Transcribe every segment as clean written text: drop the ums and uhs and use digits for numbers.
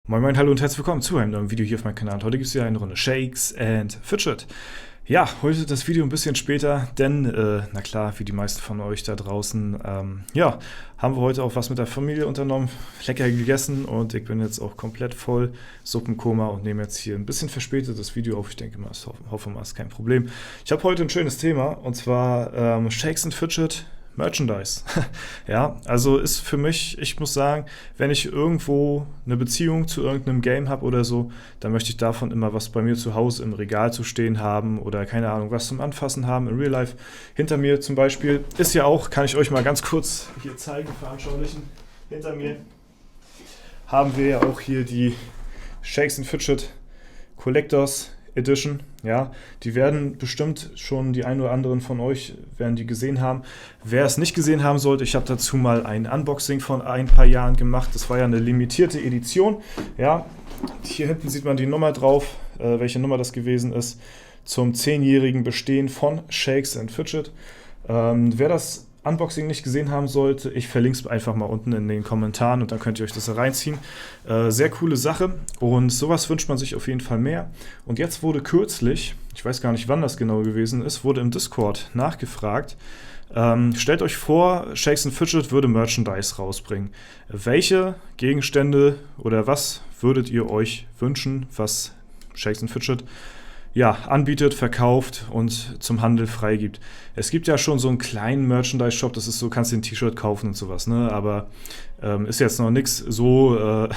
Moin Moin, hallo und herzlich willkommen zu einem neuen Video hier auf meinem Kanal. Heute gibt es ja eine Runde Shakes and Fidget. Ja, heute das Video ein bisschen später, denn, na klar, wie die meisten von euch da draußen, haben wir heute auch was mit der Familie unternommen, lecker gegessen und ich bin jetzt auch komplett voll Suppenkoma und nehme jetzt hier ein bisschen verspätet das Video auf. Ich denke mal, hoffe mal, ist kein Problem. Ich habe heute ein schönes Thema und zwar Shakes and Fidget Merchandise. Ja, also ist für mich, ich muss sagen, wenn ich irgendwo eine Beziehung zu irgendeinem Game habe oder so, dann möchte ich davon immer was bei mir zu Hause im Regal zu stehen haben oder keine Ahnung, was zum Anfassen haben in Real Life. Hinter mir zum Beispiel ist ja auch, kann ich euch mal ganz kurz hier zeigen, veranschaulichen, hinter mir haben wir ja auch hier die Shakes and Fidget Collectors Edition, ja, die werden bestimmt schon die ein oder anderen von euch werden die gesehen haben. Wer es nicht gesehen haben sollte, ich habe dazu mal ein Unboxing von ein paar Jahren gemacht. Das war ja eine limitierte Edition, ja. Hier hinten sieht man die Nummer drauf, welche Nummer das gewesen ist, zum 10-jährigen Bestehen von Shakes and Fidget. Wer das Unboxing nicht gesehen haben sollte, ich verlinke es einfach mal unten in den Kommentaren und dann könnt ihr euch das reinziehen. Sehr coole Sache und sowas wünscht man sich auf jeden Fall mehr. Und jetzt wurde kürzlich, ich weiß gar nicht wann das genau gewesen ist, wurde im Discord nachgefragt, stellt euch vor, Shakes and Fidget würde Merchandise rausbringen. Welche Gegenstände oder was würdet ihr euch wünschen, was Shakes and Fidget anbietet, verkauft und zum Handel freigibt. Es gibt ja schon so einen kleinen Merchandise-Shop, das ist so, kannst du ein T-Shirt kaufen und sowas, ne? Aber ist jetzt noch nichts so,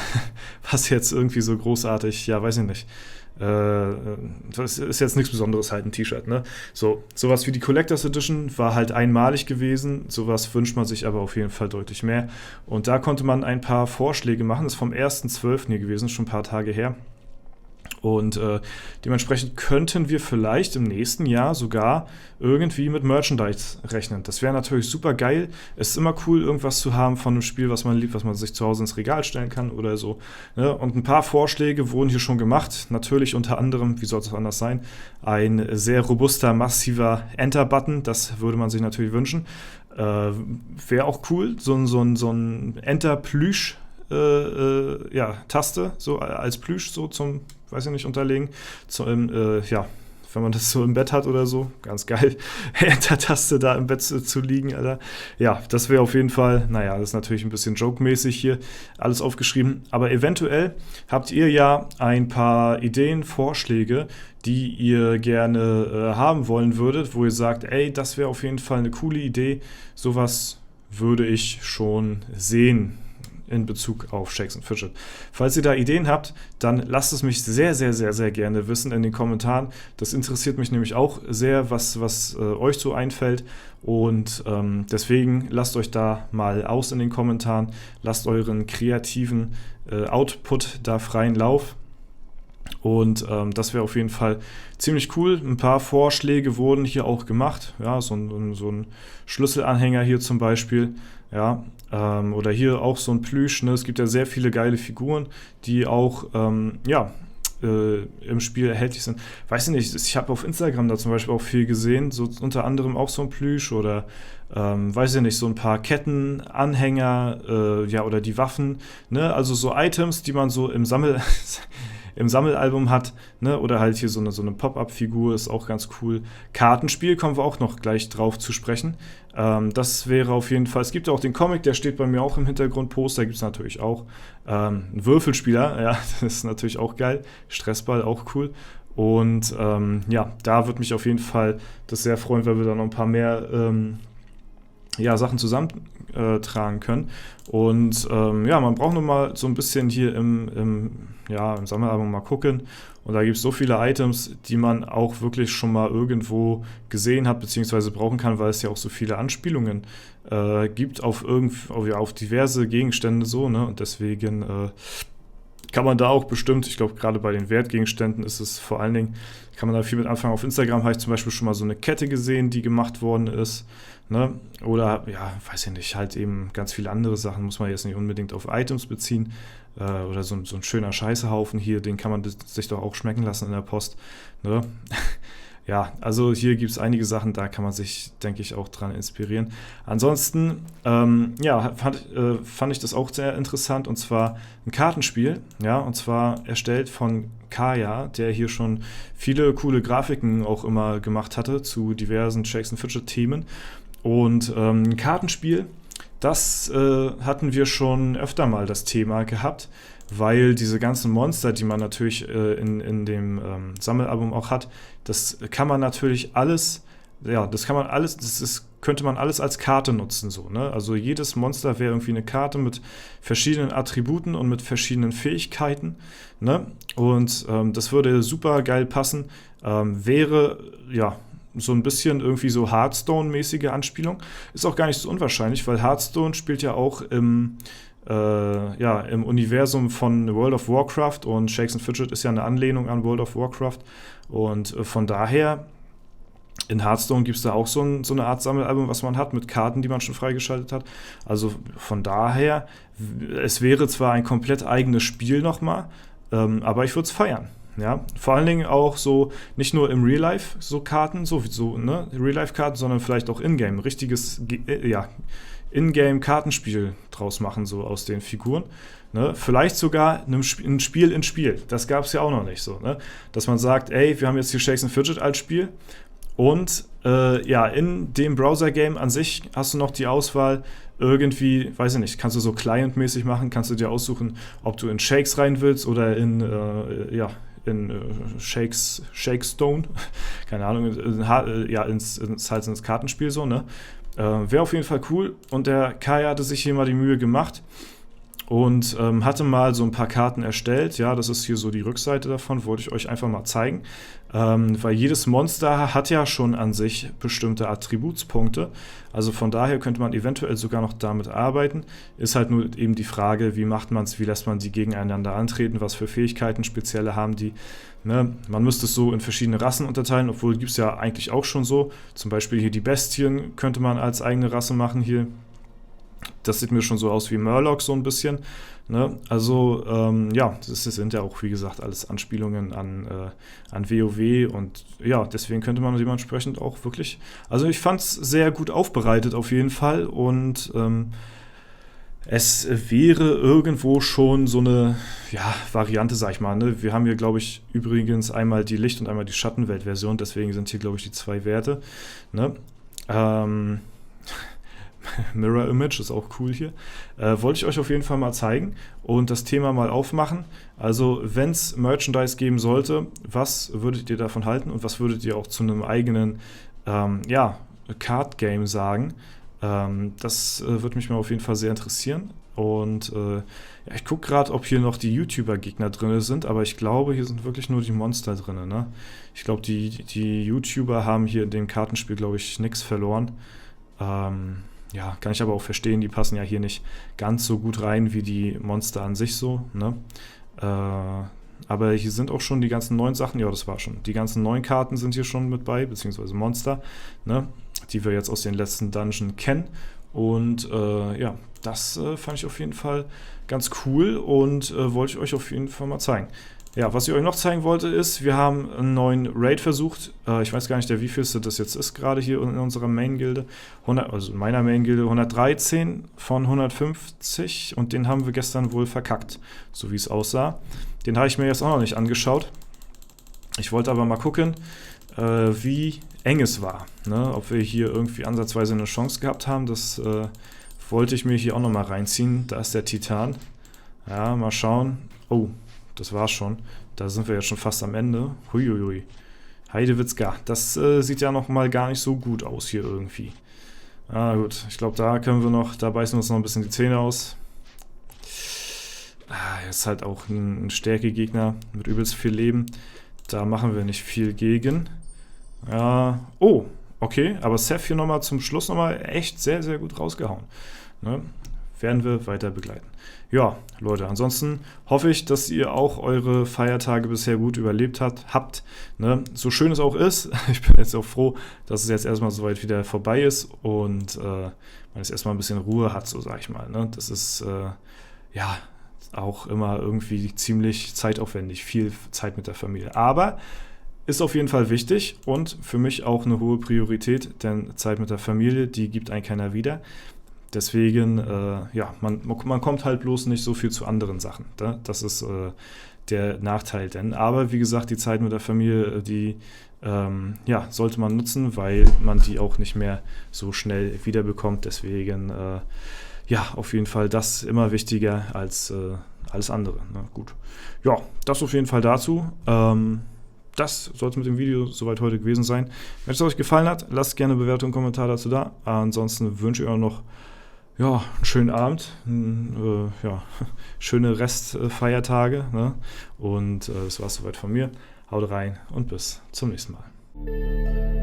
was jetzt irgendwie so großartig, ja, weiß ich nicht. Das ist jetzt nichts Besonderes, halt ein T-Shirt, ne? Sowas wie die Collectors Edition war halt einmalig gewesen, sowas wünscht man sich aber auf jeden Fall deutlich mehr. Und da konnte man ein paar Vorschläge machen, das ist vom 1.12. hier gewesen, schon ein paar Tage her. Und dementsprechend könnten wir vielleicht im nächsten Jahr sogar irgendwie mit Merchandise rechnen. Das wäre natürlich super geil. Es ist immer cool, irgendwas zu haben von einem Spiel, was man liebt, was man sich zu Hause ins Regal stellen kann oder so. Ne? Und ein paar Vorschläge wurden hier schon gemacht. Natürlich unter anderem, wie soll es auch anders sein, ein sehr robuster, massiver Enter-Button. Das würde man sich natürlich wünschen. Wäre auch cool, so ein Enter-Plüsch. Taste, so als Plüsch, so zum, weiß ich nicht, unterlegen. Wenn man das so im Bett hat oder so, ganz geil, Enter-Taste da im Bett zu liegen, Alter. Ja, das wäre auf jeden Fall, naja, das ist natürlich ein bisschen joke-mäßig hier alles aufgeschrieben, aber eventuell habt ihr ja ein paar Ideen, Vorschläge, die ihr gerne haben wollen würdet, wo ihr sagt, ey, das wäre auf jeden Fall eine coole Idee, sowas würde ich schon sehen in Bezug auf Shakes and Fidget. Falls ihr da Ideen habt, dann lasst es mich sehr, sehr, sehr, sehr gerne wissen in den Kommentaren. Das interessiert mich nämlich auch sehr, was euch so einfällt. Und deswegen lasst euch da mal aus in den Kommentaren. Lasst euren kreativen Output da freien Lauf. Und das wäre auf jeden Fall ziemlich cool. Ein paar Vorschläge wurden hier auch gemacht. Ja, so ein Schlüsselanhänger hier zum Beispiel. Ja, oder hier auch so ein Plüsch. Ne? Es gibt ja sehr viele geile Figuren, die auch im Spiel erhältlich sind. Weiß ich nicht, ich habe auf Instagram da zum Beispiel auch viel gesehen, so unter anderem auch so ein Plüsch oder weiß ich nicht, so ein paar Kettenanhänger, oder die Waffen, ne? Also so Items, die man so im Sammelalbum hat, ne? Oder halt hier so eine Pop-Up-Figur ist auch ganz cool. Kartenspiel kommen wir auch noch gleich drauf zu sprechen. Das wäre auf jeden Fall, es gibt auch den Comic, der steht bei mir auch im Hintergrund, Poster gibt es natürlich auch. Ein Würfelspieler, ja, das ist natürlich auch geil. Stressball, auch cool. Und da würde mich auf jeden Fall das sehr freuen, weil wir da noch ein paar mehr Sachen zusammentragen können. Und man braucht noch mal so ein bisschen hier im Sammelalbum mal gucken. Und da gibt es so viele Items, die man auch wirklich schon mal irgendwo gesehen hat, beziehungsweise brauchen kann, weil es ja auch so viele Anspielungen gibt auf diverse Gegenstände so, ne? Und deswegen kann man da auch bestimmt, ich glaube gerade bei den Wertgegenständen ist es vor allen Dingen, kann man da viel mit anfangen. Auf Instagram habe ich zum Beispiel schon mal so eine Kette gesehen, die gemacht worden ist, ne? Oder, weiß ich nicht, halt eben ganz viele andere Sachen, muss man jetzt nicht unbedingt auf Items beziehen. Oder so ein schöner Scheißehaufen hier, den kann man sich doch auch schmecken lassen in der Post, ne? ja, also hier gibt es einige Sachen, da kann man sich, denke ich, auch dran inspirieren. Ansonsten, ja, fand ich das auch sehr interessant, und zwar ein Kartenspiel, ja, und zwar erstellt von Kaya, der hier schon viele coole Grafiken auch immer gemacht hatte zu diversen Shakes and Fidget-Themen. Und ein Kartenspiel, das hatten wir schon öfter mal das Thema gehabt, weil diese ganzen Monster, die man natürlich in dem Sammelalbum auch hat, das kann man natürlich alles, ja, das kann man alles, könnte man alles als Karte nutzen, so, ne? Also jedes Monster wäre irgendwie eine Karte mit verschiedenen Attributen und mit verschiedenen Fähigkeiten, ne? Und das würde super geil passen. Wäre, ja, so ein bisschen irgendwie so Hearthstone-mäßige Anspielung. Ist auch gar nicht so unwahrscheinlich, weil Hearthstone spielt ja auch im Universum von World of Warcraft, und Shakes and Fidget ist ja eine Anlehnung an World of Warcraft. Und von daher, in Hearthstone gibt es da auch so eine Art Sammelalbum, was man hat, mit Karten, die man schon freigeschaltet hat. Also von daher, es wäre zwar ein komplett eigenes Spiel nochmal, aber ich würde es feiern. Ja, vor allen Dingen auch so, nicht nur im Real Life so Karten, so ne, Real Life Karten, sondern vielleicht auch Ingame, richtiges, Ingame-Kartenspiel draus machen, so aus den Figuren. Ne? Vielleicht sogar ein Spiel in Spiel. Das gab es ja auch noch nicht so. Ne? Dass man sagt, ey, wir haben jetzt hier Shakes and Fidget als Spiel, und in dem Browser-Game an sich hast du noch die Auswahl, irgendwie, weiß ich nicht, kannst du so Client-mäßig machen, kannst du dir aussuchen, ob du in Shakes rein willst oder in Shakestone, keine Ahnung, ins Kartenspiel so, ne? Wäre auf jeden Fall cool, und der Kai hatte sich hier mal die Mühe gemacht und hatte mal so ein paar Karten erstellt. Ja, das ist hier so die Rückseite davon, wollte ich euch einfach mal zeigen. Weil jedes Monster hat ja schon an sich bestimmte Attributspunkte. Also von daher könnte man eventuell sogar noch damit arbeiten. Ist halt nur eben die Frage, wie macht man es, wie lässt man sie gegeneinander antreten, was für Fähigkeiten spezielle haben die. Ne? Man müsste es so in verschiedene Rassen unterteilen, obwohl gibt es ja eigentlich auch schon so. Zum Beispiel hier die Bestien könnte man als eigene Rasse machen hier. Das sieht mir schon so aus wie Murloc so ein bisschen. Ne? Also, das sind ja auch, wie gesagt, alles Anspielungen an WoW, und ja, deswegen könnte man dementsprechend auch wirklich, also ich fand es sehr gut aufbereitet auf jeden Fall, und es wäre irgendwo schon so eine, ja, Variante, sag ich mal. Ne? Wir haben hier, glaube ich, übrigens einmal die Licht- und einmal die Schattenwelt-Version, deswegen sind hier, glaube ich, die zwei Werte. Ne? Mirror Image ist auch cool hier. Wollte ich euch auf jeden Fall mal zeigen und das Thema mal aufmachen. Also, wenn es Merchandise geben sollte, was würdet ihr davon halten, und was würdet ihr auch zu einem eigenen Card-Game sagen? Das würde mich mal auf jeden Fall sehr interessieren. Und ich gucke gerade, ob hier noch die YouTuber-Gegner drin sind, aber ich glaube, hier sind wirklich nur die Monster drin. Ne? Ich glaube, die YouTuber haben hier in dem Kartenspiel, glaube ich, nichts verloren. Ja, kann ich aber auch verstehen, die passen ja hier nicht ganz so gut rein wie die Monster an sich so, ne? Aber hier sind auch schon die ganzen neuen Sachen, ja, das war schon. Die ganzen neuen Karten sind hier schon mit bei, beziehungsweise Monster, ne? Die wir jetzt aus den letzten Dungeon kennen. Und das fand ich auf jeden Fall ganz cool, und wollte ich euch auf jeden Fall mal zeigen. Ja, was ich euch noch zeigen wollte ist, wir haben einen neuen Raid versucht. Ich weiß gar nicht, der wievielste das jetzt ist, gerade hier in unserer Main-Gilde. Also in meiner Main-Gilde 113 von 150, und den haben wir gestern wohl verkackt, so wie es aussah. Den habe ich mir jetzt auch noch nicht angeschaut. Ich wollte aber mal gucken, wie eng es war. Ne? Ob wir hier irgendwie ansatzweise eine Chance gehabt haben, das wollte ich mir hier auch noch mal reinziehen. Da ist der Titan. Ja, mal schauen. Oh, das war's schon. Da sind wir jetzt schon fast am Ende. Huiuiui. Heidewitzka. Das sieht ja noch mal gar nicht so gut aus hier irgendwie. Ah, gut. Ich glaube, da beißen wir uns noch ein bisschen die Zähne aus. Ist halt auch ein Stärkegegner mit übelst viel Leben. Da machen wir nicht viel gegen. Ja. Oh, okay. Aber Seth hier nochmal zum Schluss nochmal echt sehr, sehr gut rausgehauen. Ne? Werden wir weiter begleiten. Ja, Leute, ansonsten hoffe ich, dass ihr auch eure Feiertage bisher gut überlebt habt. Ne? So schön es auch ist, ich bin jetzt auch froh, dass es jetzt erstmal soweit wieder vorbei ist und man jetzt erstmal ein bisschen Ruhe hat, so sag ich mal. Ne? Das ist auch immer irgendwie ziemlich zeitaufwendig, viel Zeit mit der Familie. Aber ist auf jeden Fall wichtig und für mich auch eine hohe Priorität, denn Zeit mit der Familie, die gibt einem keiner wieder. Deswegen, ja, man kommt halt bloß nicht so viel zu anderen Sachen. Ne? Das ist der Nachteil denn. Aber wie gesagt, die Zeit mit der Familie, die ja, sollte man nutzen, weil man die auch nicht mehr so schnell wiederbekommt. Deswegen, ja, auf jeden Fall das immer wichtiger als alles andere. Ne? Gut. Ja, das auf jeden Fall dazu. Das soll es mit dem Video soweit heute gewesen sein. Wenn es euch gefallen hat, lasst gerne eine Bewertung und einen Kommentar dazu da. Ansonsten wünsche ich euch noch einen schönen Abend, ja, schöne Restfeiertage. Ne? Und das war's soweit von mir. Haut rein und bis zum nächsten Mal.